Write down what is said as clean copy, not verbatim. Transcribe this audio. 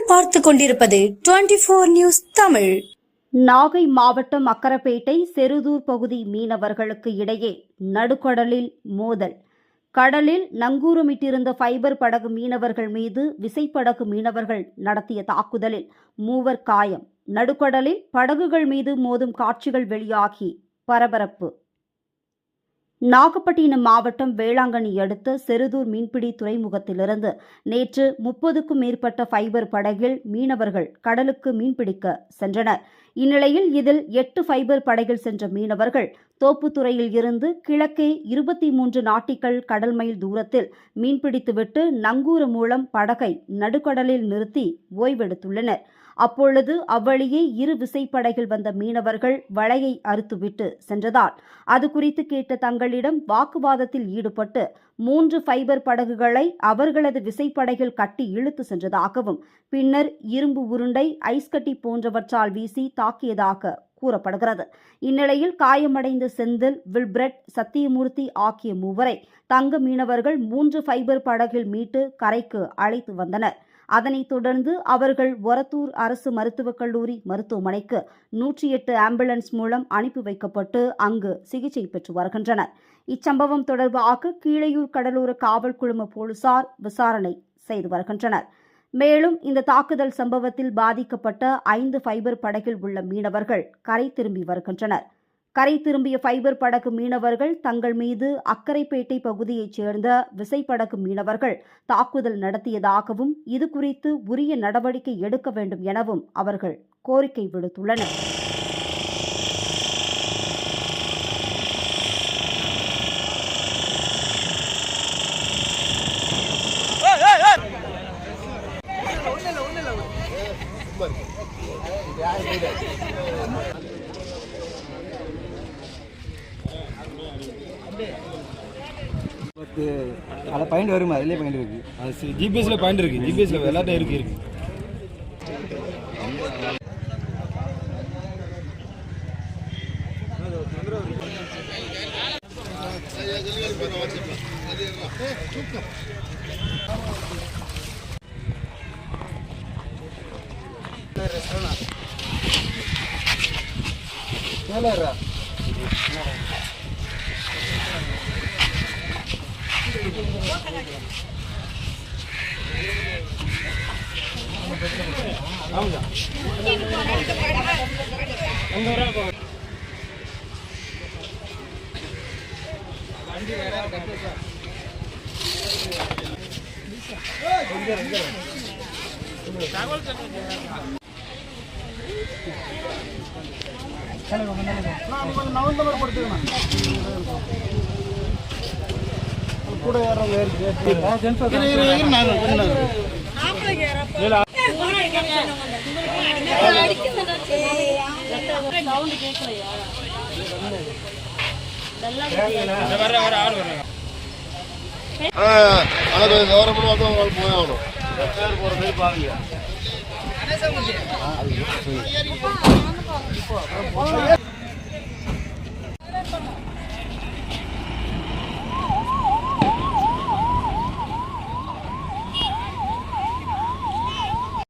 நீங்கள் பார்த்துக் கொண்டிருப்பது 24 நியூஸ் தமிழ். நாகை மாவட்டம் அக்கரப்பேட்டை செருதூர் பகுதி மீனவர்களுக்கு இடையே நடுக்கடலில் மோதல். கடலில் நங்கூரமிட்டிருந்த ஃபைபர் படகு மீனவர்கள் மீது விசைப்படகு மீனவர்கள் நடத்திய தாக்குதலில் 3 காயம். நடுக்கடலில் படகுகள் மீது மோதும் காட்சிகள் வெளியாகி பரபரப்பு. நாகப்பட்டினம் மாவட்டம் வேளாங்கண்ணி அடுத்த செருதூர் மீன்பிடி துறைமுகத்திலிருந்து நேற்று 30க்கும் மேற்பட்ட ஃபைபர் படகில் மீனவர்கள் கடலுக்கு மீன்பிடிக்க சென்றனர். இந்நிலையில் இதில் 8 ஃபைபர் படகில் சென்ற மீனவர்கள் தோப்புத்துறையில் இருந்து கிழக்கே 23 நாட்டிக்கல் கடல் மைல் தூரத்தில் மீன்பிடித்துவிட்டு நங்கூர மூலம் படகை நடுக்கடலில் நிறுத்தி ஓய்வெடுத்துள்ளனர். அப்பொழுது அவ்வழியே 2 விசைப்படகில் வந்த மீனவர்கள் வலையை அறுத்துவிட்டு சென்றதால் அது குறித்து கேட்ட தங்களிடம் வாக்குவாதத்தில் ஈடுபட்டு 3 ஃபைபர் படகுகளை அவர்களது விசைப்படகில் கட்டி இழுத்து சென்றதாகவும் பின்னர் இரும்பு உருண்டை, ஐஸ் கட்டி போன்றவற்றால் வீசி தாக்கியதாக கூறப்படுகிறது. இந்நிலையில் காயமடைந்த செந்தில், வில்பிரட், சத்தியமூர்த்தி ஆகிய 3 தங்க மீனவர்கள் 3 ஃபைபர் படகில் மீட்டு கரைக்கு அழைத்து வந்தனர். அதனைத் தொடர்ந்து அவர்கள் ஒரத்தூர் அரசு மருத்துவக் கல்லூரி மருத்துவமனைக்கு 108 ஆம்புலன்ஸ் மூலம் அனுப்பி வைக்கப்பட்டு அங்கு சிகிச்சை பெற்று வருகின்றனர். இச்சம்பவம் தொடர்பாக கீழையூர் கடலோர காவல் குழும போலீசார் விசாரணை செய்து வருகின்றனர். மேலும் இந்த தாக்குதல் சம்பவத்தில் பாதிக்கப்பட்ட 5 ஃபைபர் படகில் உள்ள மீனவர்கள் கரை திரும்பி வருகின்றனர். கரை திரும்பிய ஃபைபர் படகு மீனவர்கள் தங்கள் மீது அக்கரைப்பேட்டை பகுதியைச் சேர்ந்த விசைப்படகு மீனவர்கள் தாக்குதல் நடத்தியதாகவும் இதுகுறித்து உரிய நடவடிக்கை எடுக்க வேண்டும் எனவும் அவர்கள் கோரிக்கை விடுத்துள்ளனர். அதில் பாயிண்ட் வருமா? அதிலே பாயிண்ட் இருக்கு. அது ஜிபிஎஸ்ல பாயிண்ட் இருக்கு. ஜிபிஎஸ்ல எல்லாத்தையும் இருக்கு. கூட பாருங்க.